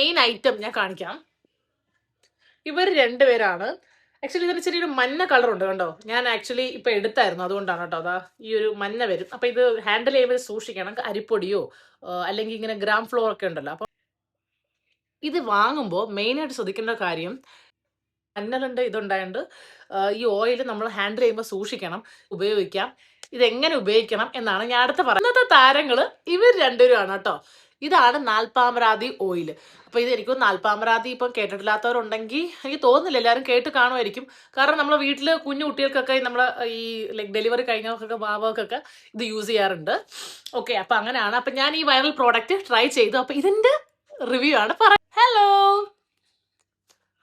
Main item ഞാൻ കാണിക്കാം. ഇവർ രണ്ടുപേരാണ്. ആക്ച്വലി ഇതിന് ചെറിയൊരു മഞ്ഞ കളർ ഉണ്ട് കണ്ടോ. ഞാൻ ആക്ച്വലി ഇപ്പൊ എടുത്തായിരുന്നു, അതുകൊണ്ടാണ് കേട്ടോ. അതാ ഈ ഒരു മഞ്ഞ വരും. അപ്പൊ ഇത് ഹാൻഡിൽ ചെയ്യുമ്പോൾ സൂക്ഷിക്കണം. അരിപ്പൊടിയോ അല്ലെങ്കിൽ ഇങ്ങനെ ഗ്രാം ഫ്ലോർ ഒക്കെ ഉണ്ടല്ലോ. അപ്പൊ ഇത് വാങ്ങുമ്പോൾ മെയിനായിട്ട് ശ്രദ്ധിക്കേണ്ട കാര്യം, മഞ്ഞളുണ്ട് ഇതുണ്ടായതുകൊണ്ട് ഈ ഓയിൽ നമ്മൾ ഹാൻഡിൽ ചെയ്യുമ്പോൾ സൂക്ഷിക്കണം. ഉപയോഗിക്കാം. ഇതെങ്ങനെ ഉപയോഗിക്കണം എന്നാണ് ഞാൻ അടുത്ത പറയുന്നത്. ഇന്നത്തെ താരങ്ങള് ഇവർ രണ്ടുപേരുമാണ് കേട്ടോ. ഇതാണ് നാൽപ്പാമരാതി ഓയിൽ. അപ്പൊ ഇത് എനിക്കും നാൽപ്പാമരാതി ഇപ്പം കേട്ടിട്ടില്ലാത്തവരുണ്ടെങ്കിൽ എനിക്ക് തോന്നുന്നില്ല എല്ലാവരും കേട്ട് കാണുമായിരിക്കും. കാരണം നമ്മളെ വീട്ടില് കുഞ്ഞു കുട്ടികൾക്കൊക്കെ നമ്മളെ ഈ ലൈക്ക് ഡെലിവറി കഴിഞ്ഞവർക്കൊക്കെ ബാബകൾക്കൊക്കെ ഇത് യൂസ് ചെയ്യാറുണ്ട്. ഓക്കെ, അപ്പൊ അങ്ങനെയാണ്. അപ്പൊ ഞാൻ ഈ വൈറൽ പ്രോഡക്റ്റ് ട്രൈ ചെയ്തു. അപ്പൊ ഇതിന്റെ റിവ്യൂ ആണ് പറയാം. ഹലോ,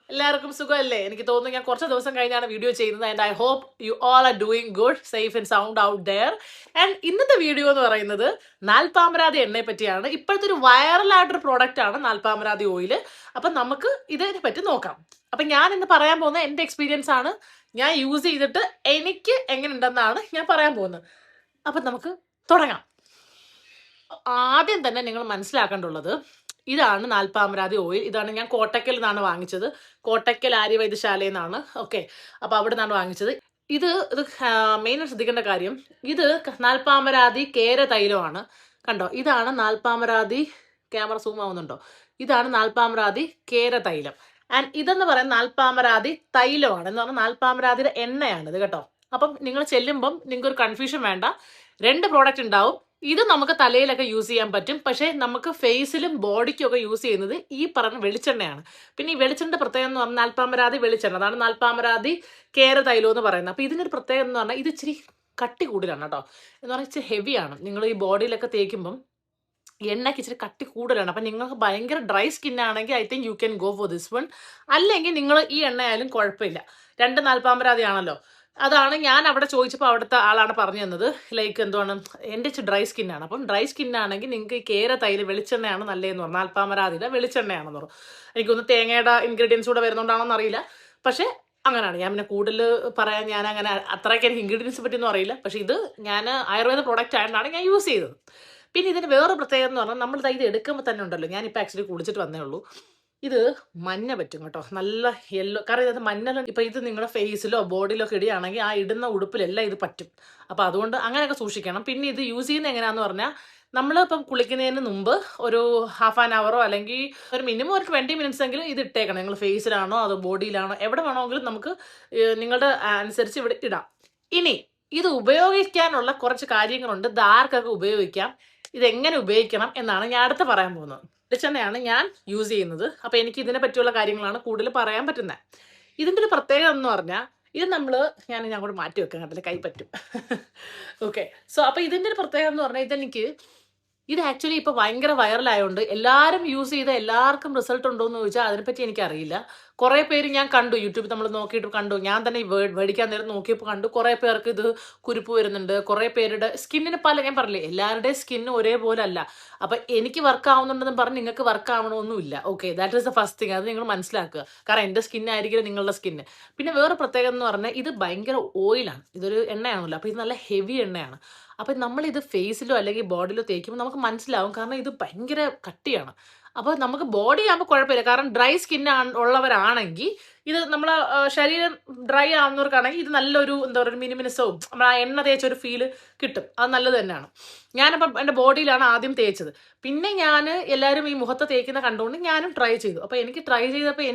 എല്ലാവർക്കും സുഖമല്ലേ? എനിക്ക് തോന്നുന്നു ഞാൻ കുറച്ച് ദിവസം കഴിഞ്ഞാണ് വീഡിയോ ചെയ്യുന്നത്. And I hope you all are doing good, safe and sound out there. And ഇന്നത്തെ വീഡിയോ എന്ന് പറയുന്നത് നാൽപ്പാമരാതി എണ്ണയെ പറ്റിയാണ്. ഇപ്പോഴത്തെ ഒരു വൈറലായിട്ടൊരു പ്രോഡക്റ്റ് ആണ് നാൽപ്പാമരാതി ഓയിൽ. അപ്പം നമുക്ക് ഇതിനെ പറ്റി നോക്കാം. അപ്പം ഞാൻ ഇന്ന് പറയാൻ പോകുന്ന എൻ്റെ എക്സ്പീരിയൻസ് ആണ്. ഞാൻ യൂസ് ചെയ്തിട്ട് എനിക്ക് എങ്ങനെ ഉണ്ടെന്നാണ് ഞാൻ പറയാൻ പോകുന്നത്. അപ്പം നമുക്ക് തുടങ്ങാം. ആദ്യം തന്നെ നിങ്ങൾ മനസ്സിലാക്കേണ്ടുള്ളത്, ഇതാണ് നാൽപ്പാമരാതി ഓയിൽ. ഇതാണ് ഞാൻ കോട്ടക്കൽ നിന്നാണ് വാങ്ങിച്ചത്. കോട്ടക്കൽ ആര്യവൈദ്യശാലയിൽ നിന്നാണ്. ഓക്കെ, അപ്പോൾ അവിടെ നിന്നാണ് വാങ്ങിച്ചത്. ഇത് മെയിനായിട്ട് ശ്രദ്ധിക്കേണ്ട കാര്യം, ഇത് നാൽപ്പാമരാതി കേര തൈലമാണ്. കണ്ടോ, ഇതാണ് നാൽപ്പാമരാതി. ക്യാമറ സൂം ആവുന്നുണ്ടോ? ഇതാണ് നാൽപ്പാമരാതി കേര തൈലം. ആൻഡ് ഇതെന്ന് പറയുന്നത് നാൽപ്പാമരാതി തൈലമാണ്. എന്ന് പറഞ്ഞാൽ നാൽപ്പാമരാതിയുടെ എണ്ണയാണ് ഇത് കേട്ടോ. അപ്പം നിങ്ങൾ ചെല്ലുമ്പം നിങ്ങൾക്ക് ഒരു കൺഫ്യൂഷൻ വേണ്ട. രണ്ട് പ്രോഡക്റ്റ് ഉണ്ടാവും. ഇത് നമുക്ക് തലയിലൊക്കെ യൂസ് ചെയ്യാൻ പറ്റും. പക്ഷേ നമുക്ക് ഫേസിലും ബോഡിക്കും ഒക്കെ യൂസ് ചെയ്യുന്നത് ഈ പറഞ്ഞ വെളിച്ചെണ്ണയാണ്. പിന്നെ ഈ വെളിച്ചെണ്ണ പ്രത്യേകം എന്ന് പറഞ്ഞാൽ നാൽപ്പാമരാതി വെളിച്ചെണ്ണ, അതാണ് നാൽപ്പാമരാതി കേര തൈലം എന്ന് പറയുന്നത്. അപ്പോൾ ഇതിനൊരു പ്രത്യേകം എന്ന് പറഞ്ഞാൽ ഇത് ഇച്ചിരി കട്ടി കൂടുതലാണ് കേട്ടോ. എന്ന് പറഞ്ഞാൽ ഇച്ചിരി ഹെവിയാണ്. നിങ്ങൾ ഈ ബോഡിയിലൊക്കെ തേക്കുമ്പം എണ്ണയ്ക്ക് ഇച്ചിരി കട്ടി കൂടുതലാണ്. അപ്പം നിങ്ങൾക്ക് ഭയങ്കര ഡ്രൈ സ്കിൻ ആണെങ്കിൽ I think you can go for this one. അല്ലെങ്കിൽ നിങ്ങൾ ഈ എണ്ണ ആയാലും കുഴപ്പമില്ല. രണ്ട് നാൽപ്പാമരാതി ആണല്ലോ. അതാണ് ഞാൻ അവിടെ ചോദിച്ചപ്പോൾ അവിടുത്തെ ആളാണ് പറഞ്ഞു തന്നത്. ലൈക്ക് എന്തുവാണ്, എൻ്റെ ഡ്രൈ സ്കിന്നാണ്. അപ്പം ഡ്രൈ സ്കിന്നാണെങ്കിൽ നിങ്ങൾക്ക് ഈ കേര തൈല് വെളിച്ചെണ്ണയാണ് നല്ലതെന്ന് പറഞ്ഞു. നാൽപ്പാമരാതിയുടെ വെളിച്ചെണ്ണയാണെന്ന് പറഞ്ഞു. എനിക്കൊന്ന് തേങ്ങയുടെ ഇൻഗ്രീഡിയൻസ് കൂടെ വരുന്നുണ്ടാണെന്ന് അറിയില്ല. പക്ഷേ അങ്ങനെയാണ്. ഞാൻ പിന്നെ കൂടുതൽ പറയാൻ ഞാൻ അങ്ങനെ അത്രയ്ക്ക് എനിക്ക് ഇൻഗ്രീഡിയൻസ് പറ്റിയൊന്നും അറിയില്ല. പക്ഷേ ഇത് ഞാൻ ആയുർവേദ പ്രോഡക്റ്റ് ആയതുകൊണ്ടാണ് ഞാൻ യൂസ് ചെയ്തത്. പിന്നെ ഇതിന് വേറെ പ്രത്യേകത എന്ന് പറഞ്ഞാൽ നമ്മൾ ഇത് എടുക്കുമ്പോൾ തന്നെ ഉണ്ടല്ലോ, ഞാനിപ്പോൾ ആക്ച്വലി കുടിച്ചിട്ട് വന്നേ ഉള്ളൂ. ഇത് മഞ്ഞ പറ്റും കേട്ടോ, നല്ല യെല്ലോ. കാരണം ഇതിനകത്ത് മഞ്ഞൾ ഇപ്പം ഇത് നിങ്ങളുടെ ഫേസിലോ ബോഡിയിലോ ഒക്കെ ഇടുകയാണെങ്കിൽ ആ ഇടുന്ന ഉടുപ്പിലെല്ലാം ഇത് പറ്റും. അപ്പോൾ അതുകൊണ്ട് അങ്ങനെയൊക്കെ സൂക്ഷിക്കണം. പിന്നെ ഇത് യൂസ് ചെയ്യുന്നത് എങ്ങനെയാണെന്ന് പറഞ്ഞാൽ, നമ്മളിപ്പം കുളിക്കുന്നതിന് മുമ്പ് ഒരു ഹാഫ് ആൻ അവറോ അല്ലെങ്കിൽ ഒരു മിനിമം ഒരു 20 മിനിറ്റ്സ് എങ്കിലും ഇത് ഇട്ടേക്കണം. നിങ്ങൾ ഫേസിലാണോ അതോ ബോഡിയിലാണോ എവിടെ വേണമെങ്കിലും നമുക്ക് നിങ്ങളുടെ അനുസരിച്ച് ഇവിടെ ഇടാം. ഇനി ഇത് ഉപയോഗിക്കാനുള്ള കുറച്ച് കാര്യങ്ങളുണ്ട്. ഇത് ആർക്കൊക്കെ ഉപയോഗിക്കാം, ഇതെങ്ങനെ ഉപയോഗിക്കണം എന്നാണ് ഞാൻ അടുത്ത് പറയാൻ പോകുന്നത്. വെളിച്ചെണ്ണയാണ് ഞാൻ യൂസ് ചെയ്യുന്നത്. അപ്പോൾ എനിക്ക് ഇതിനെ പറ്റിയുള്ള കാര്യങ്ങളാണ് കൂടുതൽ പറയാൻ പറ്റുന്നത്. ഇതിൻ്റെ ഒരു പ്രത്യേകത എന്ന് പറഞ്ഞാൽ, ഇത് ഞാൻ അങ്ങോട്ട് മാറ്റി വെക്കാൻ കണ്ടില്ല, കൈ പറ്റും. ഓക്കെ, സോ അപ്പോൾ ഇതിൻ്റെ ഒരു പ്രത്യേകത എന്ന് പറഞ്ഞാൽ, ഇത് ആക്ച്വലി ഇപ്പോൾ ഭയങ്കര വൈറലായതുകൊണ്ട് എല്ലാവരും യൂസ് ചെയ്ത എല്ലാവർക്കും റിസൾട്ട് ഉണ്ടോ എന്ന് ചോദിച്ചാൽ അതിനെപ്പറ്റി എനിക്കറിയില്ല. കുറേ പേര് ഞാൻ കണ്ടു, യൂട്യൂബിൽ നമ്മൾ നോക്കിയിട്ട് കണ്ടു. ഞാൻ തന്നെ മേടിക്കാൻ നേരം നോക്കിയപ്പോൾ കണ്ടു കുറേ പേർക്ക് ഇത് കുരുപ്പ് വരുന്നുണ്ട്. കുറേ പേരുടെ സ്കിന്നിന് ഞാൻ പറഞ്ഞില്ലേ, എല്ലാവരുടെയും സ്കിന്ന് ഒരേപോലെ അല്ല. അപ്പം എനിക്ക് വർക്ക് ആവുന്നുണ്ടെന്ന് പറഞ്ഞ് നിങ്ങൾക്ക് വർക്ക് ആവണമൊന്നുമില്ല. Okay, that is the first thing. അത് നിങ്ങൾ മനസ്സിലാക്കുക. കാരണം എൻ്റെ സ്കിന്നായിരിക്കില്ല നിങ്ങളുടെ സ്കിന്ന്. പിന്നെ വേറെ പ്രത്യേകത എന്ന് പറഞ്ഞാൽ, ഇത് ഭയങ്കര ഓയിലാണ്. ഇതൊരു എണ്ണയാണല്ലോ, അപ്പോൾ ഇത് നല്ല ഹെവി എണ്ണയാണ്. അപ്പം നമ്മളിത് ഫേസിലോ അല്ലെങ്കിൽ ബോഡിയിലോ തേക്കുമ്പോൾ നമുക്ക് മനസ്സിലാവും. കാരണം ഇത് ഭയങ്കര കട്ടിയാണ്. അപ്പോൾ നമുക്ക് ബോഡി ആകുമ്പോൾ കുഴപ്പമില്ല. കാരണം ഡ്രൈ സ്കിൻ ഉള്ളവരാണെങ്കിൽ ഇത് നമ്മളെ ശരീരം ഡ്രൈ ആവുന്നവർക്കാണെങ്കിൽ ഇത് നല്ലൊരു എന്താ പറയുക, മിനുമിനുസവും നമ്മൾ ആ എണ്ണ തേച്ചൊരു ഫീല് കിട്ടും. അത് നല്ലത് തന്നെയാണ്. ഞാനിപ്പം എൻ്റെ ബോഡിയിലാണ് ആദ്യം തേച്ചത്. പിന്നെ ഞാൻ എല്ലാവരും ഈ മുഖത്ത് തേക്കുന്ന കണ്ടുകൊണ്ട് ഞാനും ട്രൈ ചെയ്തു. അപ്പോൾ എനിക്ക് ട്രൈ ചെയ്തപ്പോൾ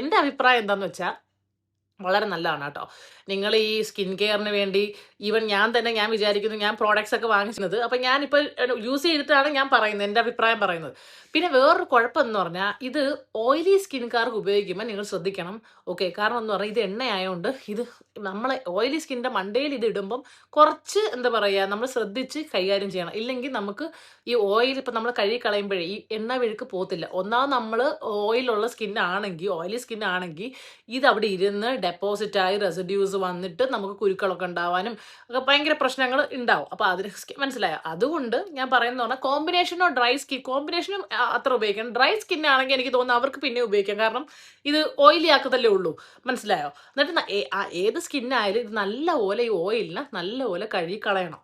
എൻ്റെ അഭിപ്രായം എന്താണെന്ന് വെച്ചാൽ വളരെ നല്ലതാണ് കേട്ടോ. നിങ്ങൾ ഈ സ്കിൻ കെയറിന് വേണ്ടി ഈവൻ ഞാൻ വിചാരിക്കുന്നു, ഞാൻ പ്രോഡക്റ്റ്സ് ഒക്കെ വാങ്ങിച്ചത്. അപ്പം ഞാനിപ്പോൾ യൂസ് ചെയ്തിട്ടാണ് ഞാൻ പറയുന്നത്, എൻ്റെ അഭിപ്രായം പറയുന്നത്. പിന്നെ വേറൊരു കുഴപ്പമെന്ന് പറഞ്ഞാൽ, ഇത് ഓയിലി സ്കിൻകാർക്ക് ഉപയോഗിക്കുമ്പോൾ നിങ്ങൾ ശ്രദ്ധിക്കണം. ഓക്കെ, കാരണം എന്ന് പറഞ്ഞാൽ ഇത് എണ്ണയായതുകൊണ്ട് ഇത് നമ്മളെ ഓയിലി സ്കിൻ്റെ മണ്ടയിൽ ഇത് ഇടുമ്പം കുറച്ച് എന്താ പറയുക, നമ്മൾ ശ്രദ്ധിച്ച് കൈകാര്യം ചെയ്യണം. ഇല്ലെങ്കിൽ നമുക്ക് ഈ ഓയിൽ ഇപ്പം നമ്മൾ കഴുകി കളയുമ്പോഴേ ഈ എണ്ണ വിഴുക്ക് പോകത്തില്ല. ഒന്നാമത് നമ്മൾ ഓയിലുള്ള ഓയിലി സ്കിന്നാണെങ്കിൽ ഇത് അവിടെ ഇരുന്ന് ഡെപ്പോസിറ്റായി റെസിഡ്യൂസ് വന്നിട്ട് നമുക്ക് കുരുക്കളൊക്കെ ഉണ്ടാവാനും ഒക്കെ ഭയങ്കര പ്രശ്നങ്ങൾ ഉണ്ടാവും. അപ്പോൾ അതിന് മനസ്സിലായോ? അതുകൊണ്ട് ഞാൻ പറയുന്നത് പറഞ്ഞാൽ കോമ്പിനേഷനോ കോമ്പിനേഷനും അത്ര ഉപയോഗിക്കണം. ഡ്രൈ സ്കിന്നാണെങ്കിൽ എനിക്ക് തോന്നുന്നു അവർക്ക് പിന്നെ ഉപയോഗിക്കാം. കാരണം ഇത് ഓയിലി ആക്കത്തല്ലേ ഉള്ളൂ. മനസ്സിലായോ? എന്നിട്ട് ഏത് സ്കിന്നായാലും ഇത് നല്ലപോലെ ഈ ഓയിലിനെ നല്ലപോലെ കഴുകി കളയണം.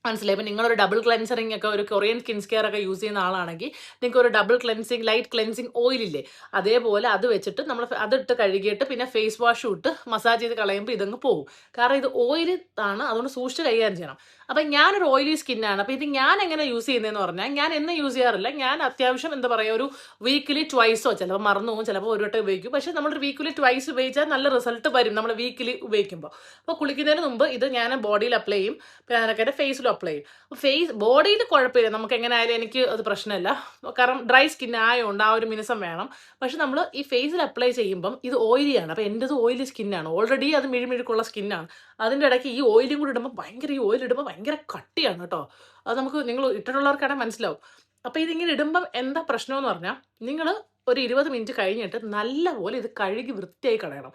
മനസ്സിലായി. ഇപ്പം നിങ്ങളൊരു ഡബിൾ ക്ലെൻസറിങ് ഒക്കെ ഒരു കൊറിയൻ സ്കിൻ കെയർ ഒക്കെ യൂസ് ചെയ്യുന്ന ആളാണെങ്കിൽ നിങ്ങൾക്ക് ഒരു ഡബിൾ ക്ലെൻസിങ് ലൈറ്റ് ക്ലെൻസിങ് ഓയിലില്ലേ, അതേപോലെ അത് വെച്ചിട്ട് നമ്മൾ അതിട്ട് കഴുകിയിട്ട് പിന്നെ ഫേസ് വാഷും ഇട്ട് മസാജ് ചെയ്ത് കളയുമ്പോൾ ഇതങ്ങ് പോകും. കാരണം ഇത് ഓയിൽ ആണ്, അതുകൊണ്ട് സൂക്ഷിച്ച് കൈകാര്യം ചെയ്യണം. അപ്പം ഞാനൊരു ഓയിലി സ്കിന്നാണ്. അപ്പം ഇത് ഞാൻ എങ്ങനെ യൂസ് ചെയ്യുന്നതെന്ന് പറഞ്ഞാൽ ഞാൻ എന്നും യൂസ് ചെയ്യാറില്ല. ഞാൻ അത്യാവശ്യം എന്താ പറയുക ഒരു വീക്കിലി ട്വൈസോ, ചിലപ്പോൾ മറന്നു പോകും, ചിലപ്പോൾ ഒരു വട്ടം ഉപയോഗിക്കും. പക്ഷേ നമ്മൾ വീക്കിലി ട്വൈസ് ഉപയോഗിച്ചാൽ നല്ല റിസൾട്ട് വരും നമ്മൾ വീക്കിലി ഉപയോഗിക്കുമ്പോൾ. അപ്പോൾ കുളിക്കുന്നതിന് മുമ്പ് ഇത് ഞാൻ ബോഡിയിൽ അപ്ലൈ ചെയ്യും, പിന്നെ അതിനൊക്കെ ഫേസിലും അപ്ലൈ ചെയ്യും. ബോഡിയിൽ കുഴപ്പമില്ല, നമുക്ക് എങ്ങനെ ആയാലും എനിക്ക് അത് പ്രശ്നമില്ല. കാരണം ഡ്രൈ സ്കിൻ ആയതുകൊണ്ട് ആ ഒരു മിനുസം വേണം. പക്ഷെ നമ്മൾ ഈ ഫേസിൽ അപ്ലൈ ചെയ്യുമ്പം ഇത് ഓയിലിയാണ്. അപ്പോൾ എൻ്റെത് ഓയിലി സ്കിന്നാണ്, ഓൾറെഡി അത് മിഴുമിഴുക്കുള്ള സ്കിന്നാണ്. അതിൻ്റെ ഇടയ്ക്ക് ഈ ഓയിലും കൂടി ഇടുമ്പോൾ ഈ ഓയിൽ ഇടുമ്പോൾ ഭയങ്കര കട്ടിയാണ് കേട്ടോ. അത് നമുക്ക് നിങ്ങൾ ഇട്ടിട്ടുള്ളവർക്കാണെങ്കിൽ മനസ്സിലാവും. അപ്പോൾ ഇതിങ്ങനെ ഇടുമ്പം എന്താ പ്രശ്നമെന്ന് പറഞ്ഞാൽ നിങ്ങൾ ഒരു 20 മിനിറ്റ് കഴിഞ്ഞിട്ട് നല്ലപോലെ ഇത് കഴുകി വൃത്തിയായി കളയണം.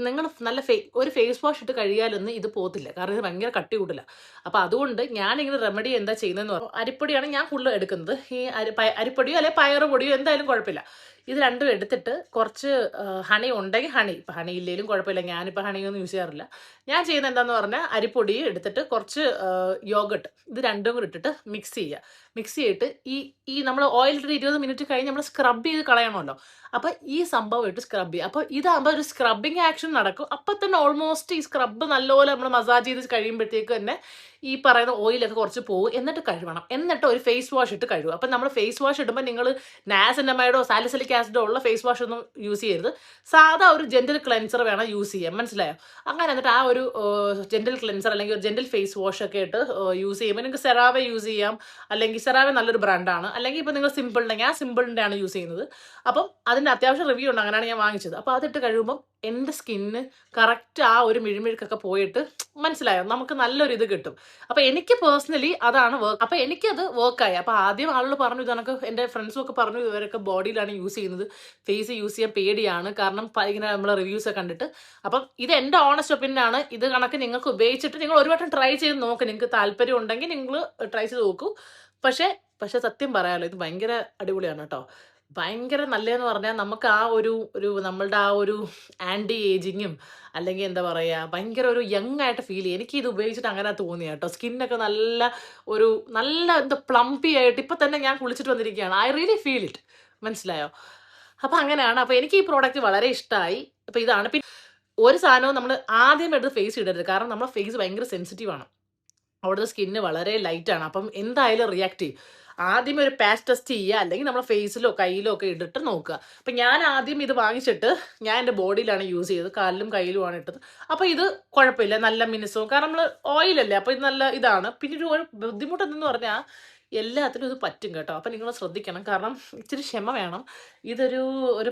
നിങ്ങൾ നല്ല ഒരു ഫേസ് വാഷ് ഇട്ട് കഴുകിയാലൊന്നും ഇത് പോകത്തില്ല, കാരണം ഇത് ഭയങ്കര കട്ടി കൂട്ടില്ല. അപ്പോൾ അതുകൊണ്ട് ഞാനിങ്ങനെ റെമഡി എന്താ ചെയ്യുന്നതെന്ന് പറഞ്ഞാൽ അരിപ്പൊടിയാണ് ഞാൻ കൂടുതൽ എടുക്കുന്നത്. ഈ അരിപ്പൊടിയോ അല്ലെങ്കിൽ പയറ് പൊടിയോ എന്തായാലും കുഴപ്പമില്ല. ഇത് രണ്ടും എടുത്തിട്ട് കുറച്ച് ഹണി ഉണ്ടെങ്കിൽ ഹണി, ഇപ്പം ഹണി ഇല്ലെങ്കിലും കുഴപ്പമില്ല, ഞാനിപ്പോൾ ഹണിയൊന്നും യൂസ് ചെയ്യാറില്ല. ഞാൻ ചെയ്യുന്നത് എന്താണെന്ന് പറഞ്ഞാൽ അരിപ്പൊടി എടുത്തിട്ട് കുറച്ച് യോഗട്ട്, ഇത് രണ്ടും കൂടി ഇട്ടിട്ട് മിക്സ് ചെയ്യുക. മിക്സ് ചെയ്തിട്ട് ഈ നമ്മൾ ഓയിലിട്ട് 20 മിനിറ്റ് കഴിഞ്ഞ് നമ്മൾ സ്ക്രബ് ചെയ്ത് കളയണമല്ലോ. അപ്പോൾ ഈ സംഭവം ഇട്ട് സ്ക്രബ് ചെയ്യുക. അപ്പോൾ ഇതാകുമ്പോൾ ഒരു സ്ക്രബിങ് ആക്ഷൻ നടക്കും. അപ്പോൾ തന്നെ ഓൾമോസ്റ്റ് ഈ സ്ക്രബ് നല്ലപോലെ നമ്മൾ മസാജ് ചെയ്ത് കഴിയുമ്പോഴത്തേക്ക് തന്നെ ഈ പറയുന്ന ഓയിലൊക്കെ കുറച്ച് പോകും. എന്നിട്ട് കഴുകണം. എന്നിട്ട് ഒരു ഫേസ് വാഷ് ഇട്ട് കഴുകും. അപ്പം നമ്മൾ ഫേസ് വാഷ് ഇടുമ്പോൾ നിങ്ങൾ നാസിനമൈഡോ സാലിസിലിക് ആസിഡോ ഉള്ള ഫേസ് വാഷ് ഒന്നും യൂസ് ചെയ്യരുത്. സാധാ ഒരു ജെന്റിൽ ക്ലെൻസർ വേണം യൂസ് ചെയ്യാൻ, മനസ്സിലായോ? അങ്ങനെ എന്നിട്ട് ആ ഒരു ജെന്റിൽ ക്ലെൻസർ അല്ലെങ്കിൽ ഒരു ജെന്റിൽ ഫേസ് വാഷ് ഒക്കെ ഇട്ട് യൂസ് ചെയ്യുമ്പോൾ നിങ്ങൾക്ക് സെറാവെ യൂസ് ചെയ്യാം. അല്ലെങ്കിൽ സെറാവെ നല്ലൊരു ബ്രാൻഡാണ്. അല്ലെങ്കിൽ ഇപ്പോൾ നിങ്ങൾ സിമ്പിൾ ഉണ്ടെങ്കിൽ ആ സിമ്പിളിൻ്റെ ആണ് യൂസ് ചെയ്യുന്നത്. അപ്പം അതിൻ്റെ അത്യാവശ്യം റിവ്യൂ ഉണ്ട്, അങ്ങനെയാണ് ഞാൻ വാങ്ങിച്ചത്. അപ്പോൾ അതിട്ട് കഴിയുമ്പം എൻ്റെ സ്കിന്ന് കറക്റ്റ് ആ ഒരു മിഴുമിഴുക്കൊക്കെ പോയിട്ട്, മനസ്സിലായോ, നമുക്ക് നല്ലൊരു ഇത് കിട്ടും. അപ്പോൾ എനിക്ക് പേഴ്സണലി അതാണ് വർക്ക്. അപ്പോൾ എനിക്കത് വർക്കായി. അപ്പോൾ ആദ്യം ആളുകൾ പറഞ്ഞു, ഇതൊക്കെ എൻ്റെ ഫ്രണ്ട്സും ഒക്കെ പറഞ്ഞു ഇവരൊക്കെ ബോഡിയിലാണ് യൂസ് ചെയ്യുന്നത്, ഫേസ് യൂസ് ചെയ്യാൻ പേടിയാണ്, കാരണം ഇങ്ങനെ നമ്മൾ റിവ്യൂസ് ഒക്കെ കണ്ടിട്ട്. അപ്പം ഇത് എൻ്റെ ഓണസ്റ്റ് ഒപ്പീനിയനാണ്. ഇത് കണക്ക് നിങ്ങൾക്ക് ഉപയോഗിച്ചിട്ട് നിങ്ങൾ ഒരു വട്ടം ട്രൈ ചെയ്ത് നോക്ക്. നിങ്ങൾക്ക് താല്പര്യം ഉണ്ടെങ്കിൽ നിങ്ങൾ ട്രൈ ചെയ്ത് നോക്കൂ. പക്ഷേ സത്യം പറയാമല്ലോ, ഇത് ഭയങ്കര അടിപൊളിയാണ് കേട്ടോ. ഭയങ്കര നല്ലതെന്ന് പറഞ്ഞാൽ നമുക്ക് ആ ഒരു നമ്മളുടെ ആ ഒരു ആൻറ്റി ഏജിങ്ങും അല്ലെങ്കിൽ എന്താ പറയുക ഭയങ്കര ഒരു യങ് ആയിട്ട് ഫീൽ ചെയ്യും. എനിക്ക് ഇത് ഉപയോഗിച്ചിട്ട് അങ്ങനെ തോന്നിയ കേട്ടോ. സ്കിന്നൊക്കെ നല്ല എന്താ പ്ലംപി ആയിട്ട് ഇപ്പം തന്നെ ഞാൻ കുളിച്ചിട്ട് വന്നിരിക്കുകയാണ്. ഐ റിയലി ഫീൽ ഇറ്റ്, മനസ്സിലായോ? അപ്പം അങ്ങനെയാണ്. അപ്പോൾ എനിക്ക് ഈ പ്രോഡക്റ്റ് വളരെ ഇഷ്ടമായി. അപ്പോൾ ഇതാണ്. പിന്നെ ഒരു സാധനവും നമ്മൾ ആദ്യം എടുത്ത് ഫേസ് ഇടരുത്, കാരണം നമ്മുടെ ഫേസ് ഭയങ്കര സെൻസിറ്റീവാണ്. അവിടുത്തെ സ്കിന്ന് വളരെ ലൈറ്റാണ്. അപ്പം എന്തായാലും റിയാക്ട് ചെയ്യും. ആദ്യമേ ഒരു പാച്ച് ടെസ്റ്റ് ചെയ്യുക, അല്ലെങ്കിൽ നമ്മുടെ ഫേസിലോ കയ്യിലോ ഒക്കെ ഇട്ടിട്ട് നോക്കുക. അപ്പം ഞാൻ ആദ്യം ഇത് വാങ്ങിച്ചിട്ട് ഞാൻ എൻ്റെ ബോഡിയിലാണ് യൂസ് ചെയ്തത്, കാലിലും കയ്യിലുമാണ് ഇട്ടത്. അപ്പോൾ ഇത് കുഴപ്പമില്ല, നല്ല മിനുസവും, കാരണം നമ്മൾ ഓയിലല്ലേ, അപ്പോൾ ഇത് നല്ല ഇതാണ്. പിന്നെ ഒരു ബുദ്ധിമുട്ട് എന്തെന്ന് പറഞ്ഞാൽ എല്ലാത്തിനും ഇത് പറ്റും കേട്ടോ. അപ്പം നിങ്ങൾ ശ്രദ്ധിക്കണം, കാരണം ഇച്ചിരി ക്ഷമ വേണം. ഇതൊരു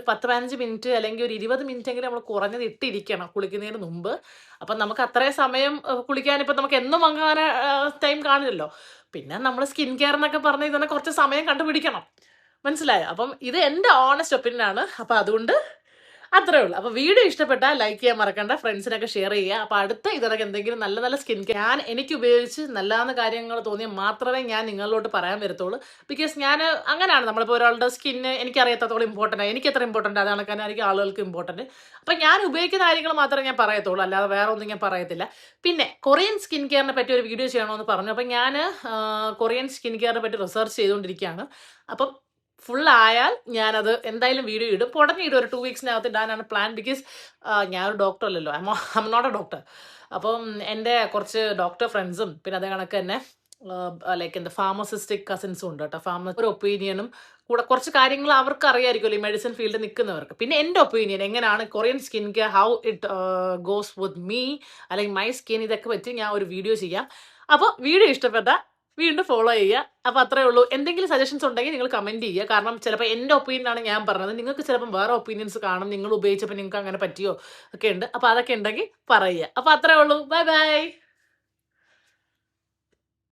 10-15 മിനിറ്റ് അല്ലെങ്കിൽ ഒരു 20 മിനിറ്റ് എങ്കിലും നമ്മൾ കുറഞ്ഞത് ഇട്ടിരിക്കണം കുളിക്കുന്നതിന് മുമ്പ്. അപ്പം നമുക്ക് അത്രയും സമയം കുളിക്കാനിപ്പോൾ നമുക്ക് എന്നും അങ്ങനെ ടൈം കാണില്ലല്ലോ. പിന്നെ നമ്മൾ സ്കിൻ കെയർ എന്നൊക്കെ പറഞ്ഞാൽ ഇതന്നെ കുറച്ച് സമയം കണ്ടുപിടിക്കണം, മനസ്സിലായോ? അപ്പം ഇത് എൻ്റെ ഓണസ്റ്റ് ഒപ്പീനിയനാണ്. അപ്പം അതുകൊണ്ട് അത്രേ ഉള്ളൂ. അപ്പോൾ വീഡിയോ ഇഷ്ടപ്പെട്ടാൽ ലൈക്ക് ചെയ്യാൻ മറക്കണ്ട, ഫ്രണ്ട്സിനൊക്കെ ഷെയർ ചെയ്യുക. അപ്പോൾ അടുത്ത ഇതിനൊക്കെ എന്തെങ്കിലും നല്ല സ്കിൻ കെയർ എനിക്ക് ഉപയോഗിച്ച് നല്ലതാണെന്ന് കാര്യങ്ങൾ തോന്നിയാൽ മാത്രമേ ഞാൻ നിങ്ങളിലോട്ട് പറയാൻ വരത്തുള്ളൂ. ബിക്കോസ് ഞാൻ അങ്ങനെയാണ്, നമ്മളിപ്പോൾ ഒരാളുടെ സ്കിന്ന് എനിക്കറിയാത്തത്തോളം ഇമ്പോർട്ടൻ്റ് ആണ്, എനിക്ക് എത്ര ഇമ്പോർട്ടൻ്റ് അതാണ് കണക്കായിരിക്കും ആളുകൾക്ക് ഇമ്പോർട്ടൻറ്റ്. അപ്പം ഞാൻ ഉപയോഗിക്കുന്ന കാര്യങ്ങൾ മാത്രമേ ഞാൻ പറയത്തുള്ളൂ, അല്ലാതെ വേറെ ഒന്നും ഞാൻ പറയത്തില്ല. പിന്നെ കൊറിയൻ സ്കിൻ കെയറിനെ പറ്റി ഒരു വീഡിയോ ചെയ്യണമെന്ന് പറഞ്ഞു. അപ്പം ഞാൻ കൊറിയൻ സ്കിൻ കെയറിനെ പറ്റി റിസർച്ച് ചെയ്തുകൊണ്ടിരിക്കുകയാണ്. അപ്പം ഫുള്ളായാൽ ഞാനത് എന്തായാലും വീഡിയോ ഇടും. ഉടനെ ഒരു 2 വീക്സിനകത്ത് ഇടാനാണ് പ്ലാൻ. ബിക്കോസ് ഞാനൊരു ഡോക്ടർ അല്ലല്ലോ, I am not a doctor. അപ്പം എൻ്റെ കുറച്ച് ഡോക്ടർ ഫ്രണ്ട്സും പിന്നെ അതേ കണക്ക് തന്നെ ലൈക്ക് എന്താ ഫാർമസിസ്റ്റിക് കസിൻസും ഉണ്ട് കേട്ടോ. ഒരു ഒപ്പീനിയനും കൂടെ കുറച്ച് കാര്യങ്ങൾ അവർക്ക് അറിയാമായിരിക്കുമല്ലോ, ഈ മെഡിസിൻ ഫീൽഡിൽ നിൽക്കുന്നവർക്ക്. പിന്നെ എൻ്റെ ഒപ്പീനിയൻ എങ്ങനെയാണ് Korean skin care, how it goes with me അല്ലെങ്കിൽ മൈ സ്കിൻ, ഇതൊക്കെ പറ്റി ഞാൻ ഒരു വീഡിയോ ചെയ്യാം. അപ്പോൾ വീഡിയോ ഇഷ്ടപ്പെട്ടാൽ വീണ്ടും ഫോളോ ചെയ്യുക. അപ്പോൾ അത്രേ ഉള്ളൂ. എന്തെങ്കിലും സജഷൻസ് ഉണ്ടെങ്കിൽ നിങ്ങൾ കമൻറ്റ് ചെയ്യുക. കാരണം ചിലപ്പോൾ എൻ്റെ ഒപ്പീനിയനാണ് ഞാൻ പറഞ്ഞത്, നിങ്ങൾക്ക് ചിലപ്പം വേറെ ഒപ്പീനിയൻസ് കാണും, നിങ്ങൾ ഉപയോഗിച്ചപ്പോൾ നിങ്ങൾക്ക് അങ്ങനെ പറ്റിയോ ഒക്കെ ഉണ്ട്. അപ്പോൾ അതൊക്കെ ഉണ്ടെങ്കിൽ പറയുക. അപ്പോൾ അത്രേ ഉള്ളൂ. Bye bye.